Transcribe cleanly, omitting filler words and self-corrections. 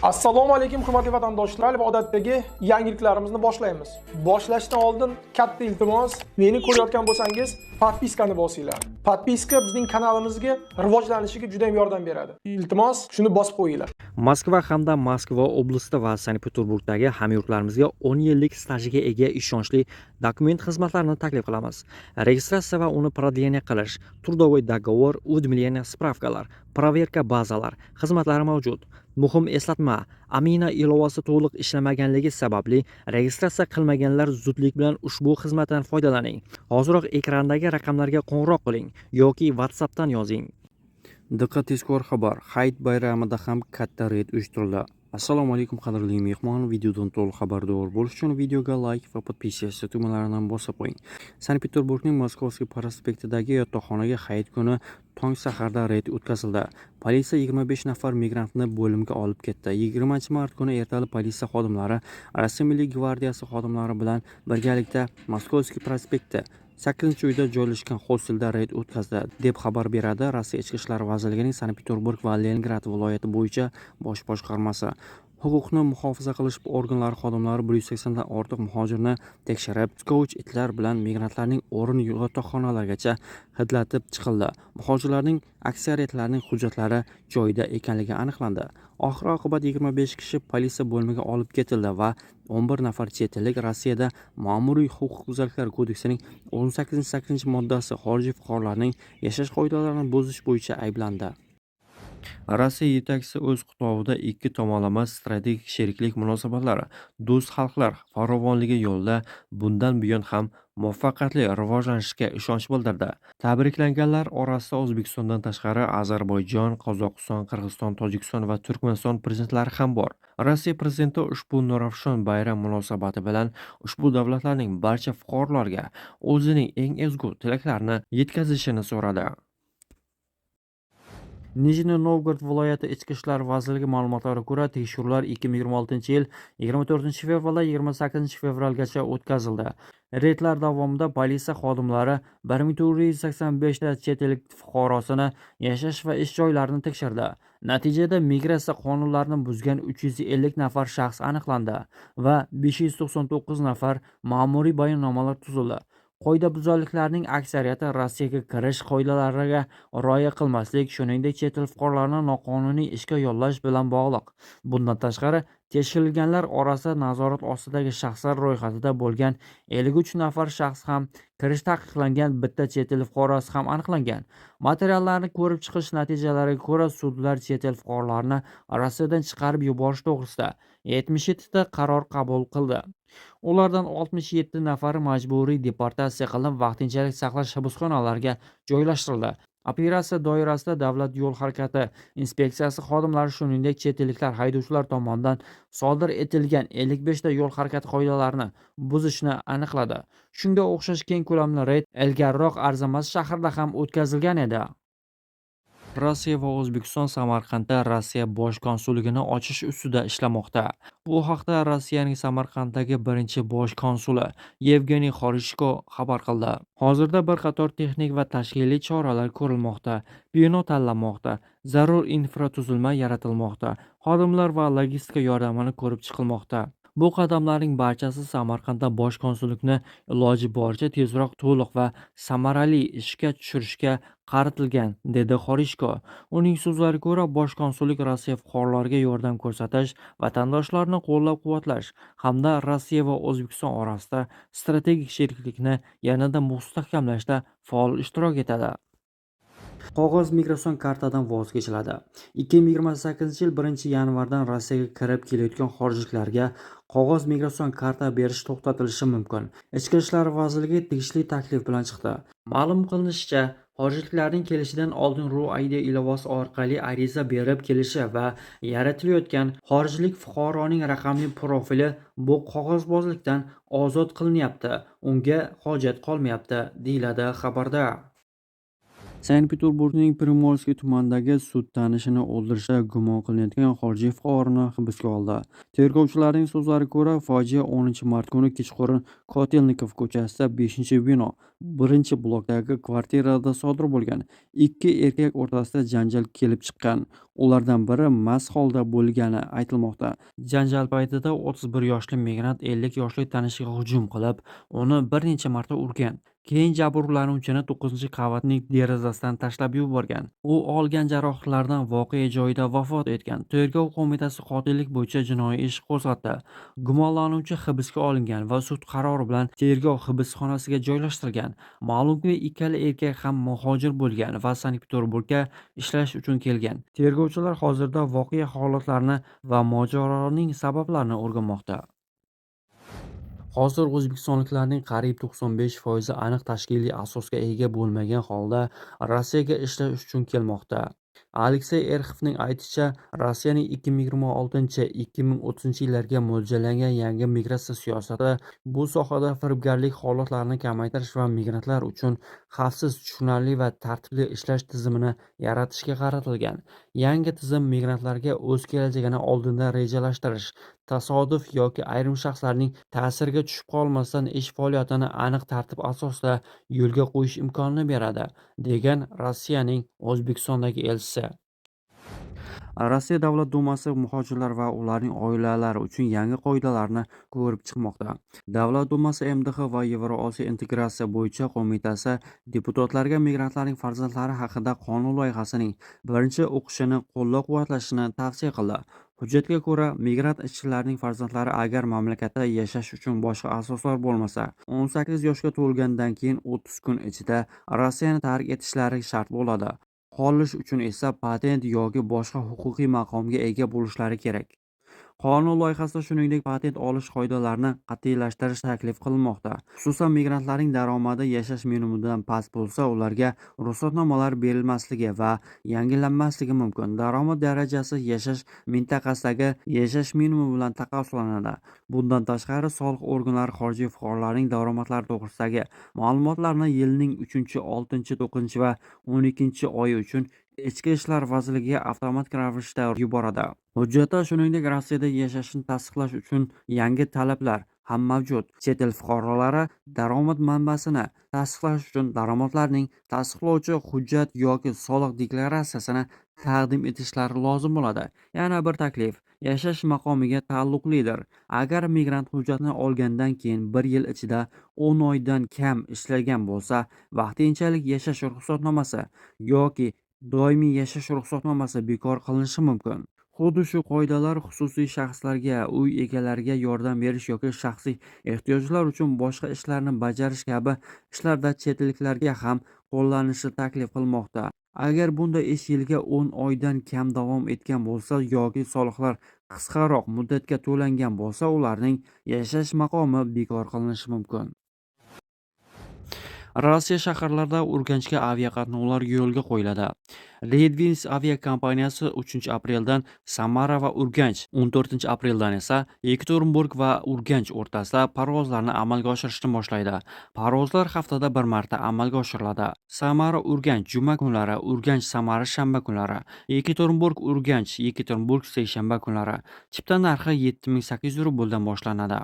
Assalomu alaykum hurmatli vatandoshlar va odatdagi yangiliklarimizni boshlaymiz. Boshlashdan oldin katta iltimos, meni ko'rayotgan bo'lsangiz, podpiskani bosinglar. Podpiska bizning kanalimizga rivojlanishiga juda ham yordam beradi. Iltimos, shuni bosib qo'yinglar. Moskva hamda Moskva oblasti va Sankt-Peterburgdagi hamyurtlarimizga 10 yillik stajiga ega ishonchli dokument xizmatlarini taklif qilamiz. Registratsiya va uni продление qilish, трудовой договор, уведомление, spravkalar, проверка bazalar xizmatlari mavjud. Muhim eslatma, Amina ilovasi to'liq ishlamaganligi sababli registratsiya qilmaganlar zudlik bilan ushbu xizmatdan foydalaning. Hoziroq ekrandagi raqamlarga qo'ng'iroq qiling yoki WhatsAppdan yozing. Diqqat, tezkor xabar. Hayit bayramida ham katta reyd uyushtirildi. Assalomu alaykum qadrli mehmon, videodan to'liq xabardor bo'lish uchun videoga like va podpisatsiya tugmalaridan bosib qo'ying. Sankt-Peterburgning Moskovskiy prospektidagi yotoqxonaga hayit kuni tong saharda reyd o'tkazildi. Politsiya 25 nafar migrantni bo'limga olib ketdi. 20-mart kuni ertalab politsiya xodimlari Rossiya Milliy gvardiyasi xodimlari bilan birgalikda Moskovskiy prospekti 8-uyda joylashgan hostelda reyd o'tkazdi, deb xabar beradi Rossiya Ichki ishlar vazirligining Sankt-Peterburg va Leningrad viloyati bo'yicha bosh boshqarmasi. Huquqni muhofaza qilish organlari xodimlari 180 dan ortiq muhojirni tekshirib, skouch itlar bilan migrantlarning o'rin yotoqxonalargacha hidlatib chiqildi. Muhojirlarning aksariyatlarining hujjatlari joyida ekanligi aniqlandi. Oxir-oqibat 25 kishi politsiya bo'limiga olib ketildi va 11 nafar chet ellik Rossiyada Ma'muriy huquqbuzarliklar kodeksining 18-moddasi xorijiy fuqarolarning yashash qoidalarini buzish bo'yicha ayblandi. Rossiya yetakchisi o'z xutorida ikki tomonlama strategik sheriklik munosabatlari, do'st xalqlar farovonligi yo'lida bundan buyon ham muvaffaqiyatli rivojlanishiga ishonch bildirdi. Tabriklanganlar orasida O'zbekistondan tashqari Ozarbayjon, Qozog'iston, Qirg'iziston, Tojikiston va Turkmaniston prezidentlari ham bor. Rossiya prezidenti ushbu nurafshon bayram munosabati bilan ushbu davlatlarning barcha fuqarolariga o'zining eng ezgu tilaklarini yetkazishini so'radi. Nijniy Novgorod viloyati Ichki ishlar vazirligi ma'lumotlariga ko'ra, tekshiruvlar 2026-yil 24-fevraldan 28-fevralgacha o'tkazildi. Reydlar davomida politsiya xodimlari 1485 ta chet ellik fuqarosini yashash va ish joylarini tekshirdi. Natijada migratsiya qonunlarini buzgan 350 nafar shaxs aniqlandi va 599 nafar ma'muriy bayonnomalar tuzildi. Qoidabuzarliklarning aksariyati Rossiyaga kirish qoidalariga rioya qilmaslik, shuningdek chet el fuqarolarini noqonuniy ishga yollash bilan bog'liq. Bundan tashqari, tekshirilganlar orasida nazorat ostidagi shaxslar ro'yxatida bo'lgan 53 nafar shaxs ham, kirish taqiqlangan bitta chet el fuqarosi ham aniqlangan. Materiallarni ko'rib chiqish natijalariga ko'ra, sudlar chet el fuqarolarini Rossiyadan chiqarib yuborish to'g'risida 77 ta qaror qabul qildi. Ulardan 67 nafari majburiy deportatsiya qilinib, vaqtinchalik saqlash hibsxonalariga joylashtirildi. Operatsiya doirasida Davlat yo'l harakati inspeksiyasi xodimlari, shuningdek chet elliklar haydovchilar tomonidan sodir etilgan 55 ta yo'l harakati qoidalarini buzishni aniqladi. Shunga o'xshash keng ko'lamli reyd ilgariroq Arzamas shahrida ham o'tkazilgan edi. Rossiya va O'zbekiston Samarqandda Rossiya bosh konsulligini ochish ustida ishlamoqda. Bu haqda Rossiyaning Samarqanddagi birinchi bosh konsuli Yevgeniy Xorishko xabar qildi. Hozirda bir qator texnik va tashkiliy choralar ko'rilmoqda, bino tanlanmoqda, zarur infratuzilma yaratilmoqda, xodimlar va logistika yordamini ko'rib chiqilmoqda. Bu qadamlarning barchasi Samarqandda bosh konsullikni iloji boricha tezroq, to'liq va samarali ishga tushirishga qaratilgan, dedi Xorishko. Uning so'zlariga ko'ra, bosh konsullik Rossiya fuqarolariga yordam ko'rsatish, vatandoshlarni qo'llab-quvvatlash hamda Rossiya va O'zbekiston orasida strategik sheriklikni yanada mustahkamlashda faol ishtirok etadi. Qog'oz migratsion kartadan voz kechiladi. 2028-yil 1-yanvardan Rossiyaga kirib kelayotgan xorijliklarga qog'oz migratsion karta berish to'xtatilishi mumkin. Ichki ishlar vazirligi tegishli taklif bilan chiqdi. Ma'lum qilinishicha, xorijliklarning kelishidan oldin RUID ilovasi orqali ariza berib kelishi va yaratilayotgan xorijlik fuqaroning raqamli profili bu qog'ozbozlikdan ozod qilinyapti. Unga hojat qolmayapti, deyiladi xabarda. Sankt-Peterburgning Primorskiy tumanidagi sud tanishini o'ldirishda gumon qilinayotgan xorijiy fuqaroni hibsga oldi. Tergovchilarning so'zlariga ko'ra, fojia 10-mart kuni kechqurun Kotelnikov ko'chasida 5-bino 1-blokdagi kvartirada sodir bo'lgan. Ikki erkak o'rtasida janjal kelib chiqqan. Ulardan biri mast holda bo'lgani aytilmoqda. Janjal paytida 31 yoshli migrant 50 yoshli tanishiga hujum qilib, uni bir necha marta urgan. Keyin jabrlanuvchini 9-qavatning derazasidan tashlab yuborgan. U olgan jarohatlardan voqea joyida vafot etgan. Tergov qo'mitasi qotillik bo'yicha jinoiy ish qo'zg'atdi. Gumonlanuvchi hibsga olingan va sud qarori bilan tergov hibsxonasiga joylashtirilgan. Ma'lumki, ikkala erkak ham muhojir bo'lgan va Sankt-Peterburgga ishlash uchun kelgan. Tergovchilar hozirda voqea holatlarini va mojaroning sabablarini o'rganmoqda. Hozir o'zbekistonliklarning qariyb 95% aniq tashkiliy asosga ega bo'lmagan holda Rossiyaga ishlash uchun kelmoqda. Aleksey Erxovning aytishicha, Rossiyaning 2026-2030-yillarga mo'ljallangan yangi migratsiya siyosati bu sohada firibgarlik holatlarini kamaytirish va migrantlar uchun xavfsiz, tushunarli va tartibli ishlash tizimini yaratishga qaratilgan. Yangi tizim migrantlarga o'z kelajagini oldindan rejalashtirish, tasodif yoki ayrim shaxslarning ta'siriga tushib qolmasdan ish faoliyatini aniq tartib asosida yo'lga qo'yish imkonini beradi, degan Rossiyaning O'zbekistondagi elchisi. Rossiya Davlat Dumasi muhojirlar va ularning oilalari uchun yangi qoidalarni ko'rib chiqmoqda. Davlat Dumasi MDH va Yevrosiyo integratsiya bo'yicha qo'mitasi deputatlarga migrantlarning farzandlari haqida qonun loyihasining birinchi o'qishini qo'llab-quvvatlashni tavsiya qildi. Hujjatga ko'ra, migrant ishchilarning farzandlari agar mamlakatda yashash uchun boshqa asoslar bo'lmasa, 18 yoshga to'lgandan keyin 30 kun ichida Rossiyani tark etishlari shart bo'ladi. Qolish uchun esa patent yoki boshqa huquqiy maqomga ega bo'lishlari kerak. Qonun loyihasida shuningdek patent olish qoidalarini qat'iylashtirish taklif qilinmoqda. Xususan, migrantlarning daromadi yashash minimumidan past bo'lsa, ularga ruxsatnomalar berilmasligi va yangilanmasligi mumkin. Daromad darajasi yashash mintaqasidagi yashash minimumi bilan taqqoslanadi. Bundan tashqari, soliq organlari xorijiy fuqarolarning daromadlari to'g'risidagi ma'lumotlarni yilning 3, 6, 9 va 12 oyi uchun Ichki ishlar vazirligiga avtomatik ravishda yuboradi. Hujjatda shuningdek Rossiyada yashashni tasdiqlash uchun yangi talablar ham mavjud. Chet el fuqarolari daromad manbasini tasdiqlash uchun daromadlarning tasdiqlovchi hujjat yoki soliq deklaratsiyasini taqdim etishlari lozim bo'ladi. Yana bir taklif yashash maqomiga taalluqlidir. Agar migrant hujjatni olgandan keyin 1 yil ichida 10 oydan kam ishlagan bo'lsa, vaqtinchalik yashash ruxsatnomasi yoki doimiy yashash ruxsatnomasi bekor qilinishi mumkin. Xuddi shu qoidalar xususiy shaxslarga, uy egalariga yordam berish yoki shaxsiy ehtiyojlar uchun boshqa ishlarni bajarish kabi ishlarda chet elliklarga ham qo'llanilishi taklif qilmoqda. Agar bunday ish yilga 10 oydan kam davom etgan bo'lsa yoki soliqlar qisqaroq muddatga to'langan bo'lsa, ularning yashash maqomi bekor qilinishi mumkin. Rossiya shaharlarida Urganchga aviaqatnovlar yo'lga qo'yiladi. Redwings aviakompaniyasi 3-apreldan Samara va Urganch, 14-apreldan esa Yekaterinburg va Urganch o'rtasida parvozlarni amalga oshirishni boshlaydi. Parvozlar haftada bir marta amalga oshiriladi. Samara-Urganch juma kunlari, Urganch-Samara shanba kunlari, Yekaterinburg-Urganch, Yekaterinburg seshanba kunlari. Chipta narxi 7800 rubldan boshlanadi.